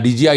DGI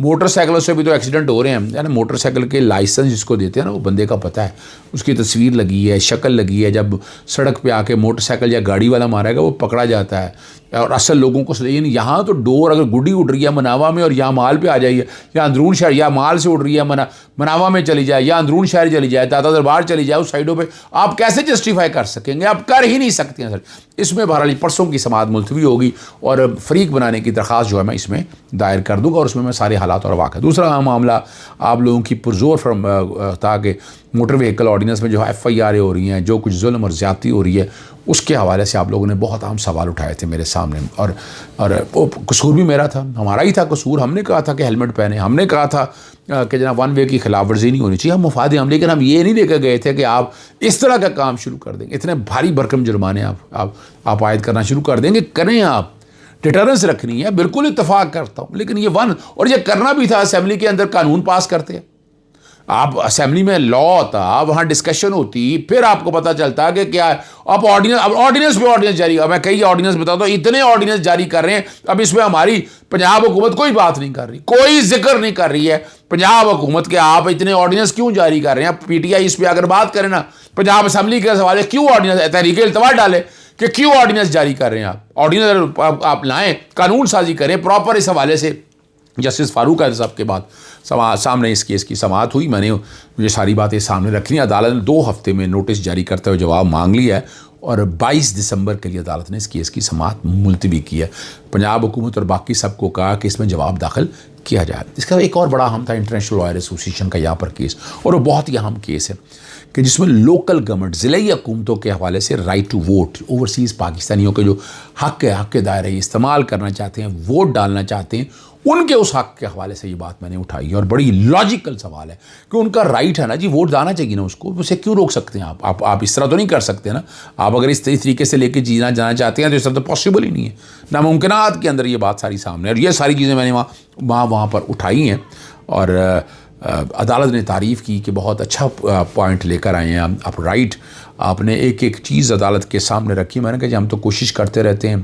motor سائیکلوں سے بھی تو ایکسیڈنٹ ہو رہے ہیں. یعنی موٹر سائیکل کے لائسنس جس کو دیتے ہیں نا وہ بندے کا پتہ ہے, اس کی تصویر لگی ہے, شکل لگی ہے, جب سڑک پہ آ کے موٹر سائیکل یا گاڑی والا مارے گا وہ پکڑا جاتا ہے. اور اصل لوگوں کو یعنی یہاں تو ڈور اگر گڈی اڑ رہی ہے مناوا میں اور یہاں مال پہ آ جائیے, یا اندرون شہر یا مال سے اڑ رہی ہے مناوا میں چلی جائے, یا اندرون شہر چلی جائے, دادا دربار چلی جائے, اس سائڈوں پہ آپ کیسے جسٹیفائی کر سکیں گے؟ آپ کر ہی نہیں سکتے ہیں سر. اس میں بہرحال پرسوں کی سماعت ملتوی ہوگی اور فریق بنانے کی درخواست جو ہے میں اس میں دائر کر دوں گا, اور اس میں سارے حالات اور واقع. دوسرا معاملہ آپ لوگوں کی پرزور تھا کہ موٹر وہیکل آرڈیننس میں جو ایف آئی آریں ہو رہی ہیں, جو کچھ ظلم اور زیادتی ہو رہی ہے, اس کے حوالے سے آپ لوگوں نے بہت اہم سوال اٹھائے تھے میرے سامنے. اور وہ قصور بھی میرا تھا, ہمارا ہی تھا قصور. ہم نے کہا تھا کہ ہیلمٹ پہنے, ہم نے کہا تھا کہ جناب ون وے کی خلاف ورزی نہیں ہونی چاہیے, ہم مفاد ہم, لیکن ہم یہ نہیں لے کے گئے تھے کہ آپ اس طرح کا کام شروع کر دیں گے, اتنے بھاری بھرکم جرمانے آپ عائد کرنا شروع کر دیں گے. کریں, آپ ڈیٹرنس رکھنی ہے, بالکل اتفاق کرتا ہوں, لیکن یہ کرنا بھی تھا. اسمبلی کے اندر قانون پاس کرتے ہیں آپ, اسمبلی میں لا ہوتا, وہاں ڈسکشن ہوتی, پھر آپ کو پتہ چلتا کہ کیا آپ آرڈیننس پہ آرڈیننس جاری, میں کئی آرڈیننس بتاتا ہوں, اتنے آرڈیننس جاری کر رہے ہیں. اب اس میں ہماری پنجاب حکومت کوئی بات نہیں کر رہی, کوئی ذکر نہیں کر رہی ہے پنجاب حکومت کے آپ اتنے آرڈیننس کیوں جاری کر رہے ہیں. پی ٹی آئی اس پہ اگر بات کریں نا پنجاب اسمبلی کے حوالے کیوں آرڈیننس, تحریک التوا ڈالے کہ کیوں آرڈیننس جاری کر رہے ہیں. آرڈیننس آپ لائیں, قانون سازی کریں پراپر. اس حوالے سے جسٹس فاروق اعظم صاحب کے بعد سامنے اس کیس کی سماعت ہوئی, میں نے مجھے ساری باتیں سامنے رکھنی. عدالت نے 2 ہفتے میں نوٹس جاری کرتے ہوئے جواب مانگ لیا ہے, اور 22 دسمبر کے لیے عدالت نے اس کیس کی سماعت ملتوی کی ہے. پنجاب حکومت اور باقی سب کو کہا کہ اس میں جواب داخل کیا جائے. اس کا ایک اور بڑا اہم تھا انٹرنیشنل لائر ایسوسی ایشن کا یہاں پر کیس, اور وہ بہت ہی اہم کیس ہے کہ جس میں لوکل گورنمنٹ ضلعی حکومتوں کے حوالے سے رائٹ ٹو ووٹ, اوورسیز پاکستانیوں کے جو حق کے دائرے استعمال کرنا چاہتے ہیں, ووٹ ڈالنا چاہتے ہیں, ان کے اس حق کے حوالے سے یہ بات میں نے اٹھائی ہے. اور بڑی لاجیکل سوال ہے کہ ان کا رائٹ ہے نا جی, ووٹ ڈالنا چاہیے نا اس کو, اسے کیوں روک سکتے ہیں آپ اس طرح تو نہیں کر سکتے نا. آپ اگر اس طریقے سے لے کے جانا چاہتے ہیں تو اس طرح تو پاسبل ہی نہیں ہے. ناممکنات کے اندر یہ بات ساری سامنے ہے, اور یہ ساری چیزیں میں نے وہاں پر اٹھائی ہیں. اور عدالت نے تعریف کی کہ بہت اچھا پوائنٹ لے کر آئے ہیں آپ رائٹ, آپ نے ایک چیز عدالت کے سامنے رکھی. میں نے کہا جی ہم تو کوشش کرتے رہتے ہیں.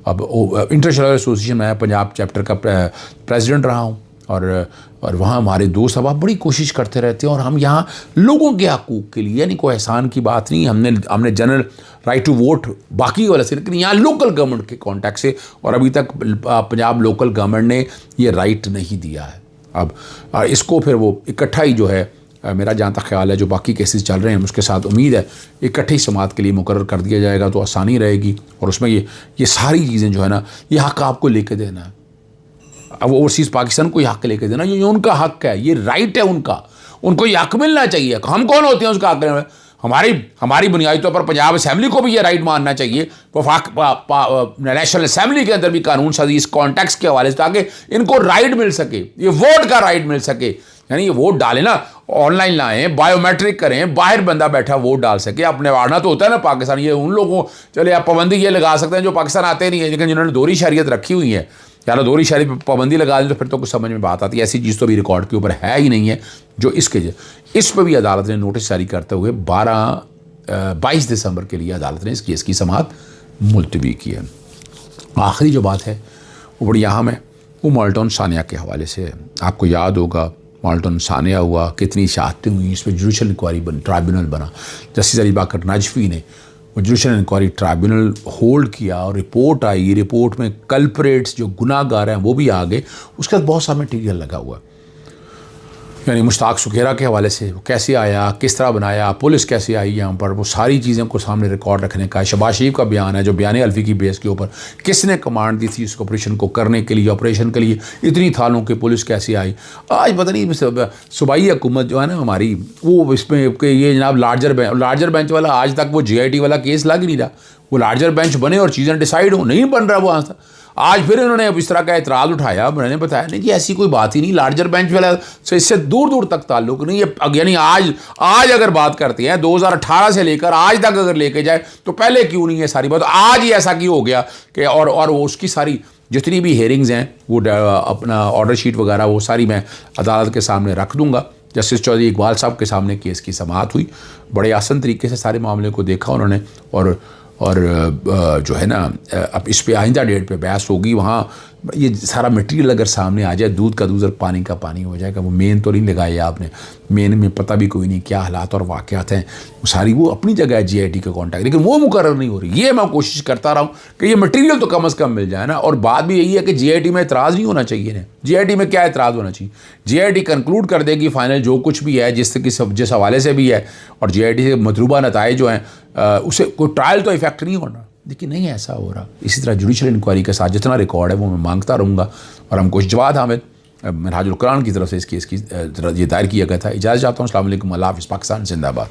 اب انٹرنیشنل ایسوسیشن میں پنجاب چیپٹر کا پریزیڈنٹ رہا ہوں, اور وہاں ہمارے دوست اب آپ بڑی کوشش کرتے رہتے ہیں, اور ہم یہاں لوگوں کے حقوق کے لیے, یعنی کوئی احسان کی بات نہیں, ہم نے جنرل رائٹ ٹو ووٹ باقی والا سے, لیکن یہاں لوکل گورنمنٹ کے کانٹیکٹ سے, اور ابھی تک پنجاب لوکل گورنمنٹ نے یہ رائٹ نہیں دیا ہے. اب اس کو پھر وہ اکٹھا ہی جو ہے, میرا جہاں تک خیال ہے جو باقی کیسز چل رہے ہیں اس کے ساتھ امید ہے اکٹھی سماعت کے لیے مقرر کر دیا جائے گا تو آسانی رہے گی. اور اس میں یہ ساری چیزیں جو ہے نا, یہ حق آپ کو لے کے دینا ہے. اب اوورسیز پاکستان کو یہ حق لے کے دینا, یہ ان کا حق ہے, یہ رائٹ ہے ان کا, ان کو یہ حق ملنا چاہیے. ہم کون ہوتے ہیں اس کا حق لینے میں؟ ہماری بنیادی طور پر پنجاب اسمبلی کو بھی یہ رائٹ ماننا چاہیے, نیشنل اسمبلی کے اندر بھی قانون سازی اس کانٹیکس کے حوالے سے, تاکہ ان کو رائٹ مل سکے, یہ ووٹ کا رائٹ مل سکے. یعنی یہ ووٹ ڈالیں نا, آن لائن لائیں, بایو میٹرک کریں, باہر بندہ بیٹھا ووٹ ڈال سکے. اپنے وارنا تو ہوتا ہے نا پاکستان, یہ ان لوگوں چلے آپ پابندی یہ لگا سکتے ہیں جو پاکستان آتے نہیں ہیں, لیکن جنہوں نے دوہری شہریت رکھی ہوئی ہے, یار دوہری شہریت پہ پابندی لگا دیں تو پھر تو کچھ سمجھ میں بات آتی ہے. ایسی چیز تو بھی ریکارڈ کے اوپر ہے ہی نہیں ہے جو اس پہ بھی عدالت نے نوٹس جاری کرتے ہوئے 22 دسمبر کے لیے عدالت نے اس کیس کی سماعت ملتوی کی ہے. آخری جو بات ہے وہ بڑی اہم ہے, وہ مالٹون ثانیہ کے حوالے سے ہے. آپ کو یاد ہوگا مالٹون ثانیہ ہوا, کتنی شہادتیں ہوئیں, اس پہ جوڈیشل انکوائری ٹرائبیونل بنا. جسٹس علی باقر نجفی نے وہ جوڈیشل انکوائری ٹرائبیونل ہولڈ کیا, اور رپورٹ آئی. رپورٹ میں کلپریٹس جو گناہ گار ہیں وہ بھی آ گئے. اس کے بعد بہت سا میٹیریل لگا ہوا ہے, یعنی مشتاق سکھیرا کے حوالے سے کیسے آیا, کس طرح بنایا, پولیس کیسے آئی یہاں پر, وہ ساری چیزیں کو سامنے ریکارڈ رکھنے کا. شہباز شریف کا بیان ہے جو بیان الفی کی بیس کے اوپر کس نے کمانڈ دی تھی اس آپریشن کو کرنے کے لیے, آپریشن کے لیے اتنی تھالوں کے پولیس کیسے آئی. آج پتہ نہیں صوبائی حکومت جو ہے نا ہماری, وہ اس میں کہ یہ جناب لارجر بینچ والا آج تک وہ GIT والا کیس لگ نہیں رہا. وہ لارجر بینچ بنے اور چیزیں ڈیسائیڈ ہوں, نہیں بن رہا وہ آج تک. آج پھر انہوں نے اس طرح کا اعتراض اٹھایا, میں نے بتایا نہیں جی ایسی کوئی بات ہی نہیں, لارجر بینچ والا سے اس سے دور تک تعلق نہیں ہے. یعنی آج اگر بات کرتے ہیں 2018 سے لے کر آج تک اگر لے کے جائے تو پہلے کیوں نہیں ہے ساری بات, آج ہی ایسا کیوں ہو گیا کہ اور اس کی ساری جتنی بھی ہیئرنگز ہیں وہ اپنا آرڈر شیٹ وغیرہ وہ ساری میں عدالت کے سامنے رکھ دوں گا. جسٹس چودھری اقبال صاحب کے سامنے کیس کی سماعت ہوئی, بڑے آسن طریقے سے سارے معاملے کو دیکھا انہوں نے, اور جو ہے نا اب اس پہ آئندہ ڈیٹ پہ بحث ہوگی. وہاں یہ سارا مٹیریل اگر سامنے آ جائے, دودھ کا دودھ اور پانی کا پانی ہو جائے گا. وہ مین تو نہیں لگائی آپ نے, مین میں پتہ بھی کوئی نہیں کیا حالات اور واقعات ہیں. وہ ساری وہ اپنی جگہ ہے GIT کا کانٹیکٹ, لیکن وہ مقرر نہیں ہو رہی. یہ میں کوشش کرتا رہا ہوں کہ یہ مٹیریل تو کم از کم مل جائے نا. اور بات بھی یہی ہے کہ GIT میں اعتراض نہیں ہونا چاہیے نا. GIT میں کیا اعتراض ہونا چاہیے؟ GIT کنکلوڈ کر دے گی فائنل جو کچھ بھی ہے, جس حوالے سے بھی ہے, اور GIT سے مطلوبہ نتائج جو ہیں اسے کوئی ٹرائل تو افیکٹ نہیں ہونا. لیکن نہیں ایسا ہو رہا. اسی طرح جوڈیشل انکوائری کے ساتھ جتنا ریکارڈ ہے وہ میں مانگتا رہوں گا. اور ہم کو جواد حامد منہاج القرآن کی طرف سے اس کیس کی یہ دائر کیا گیا تھا. اجازت چاہتا ہوں. السلام علیکم. اللہ حافظ. پاکستان زندہ باد.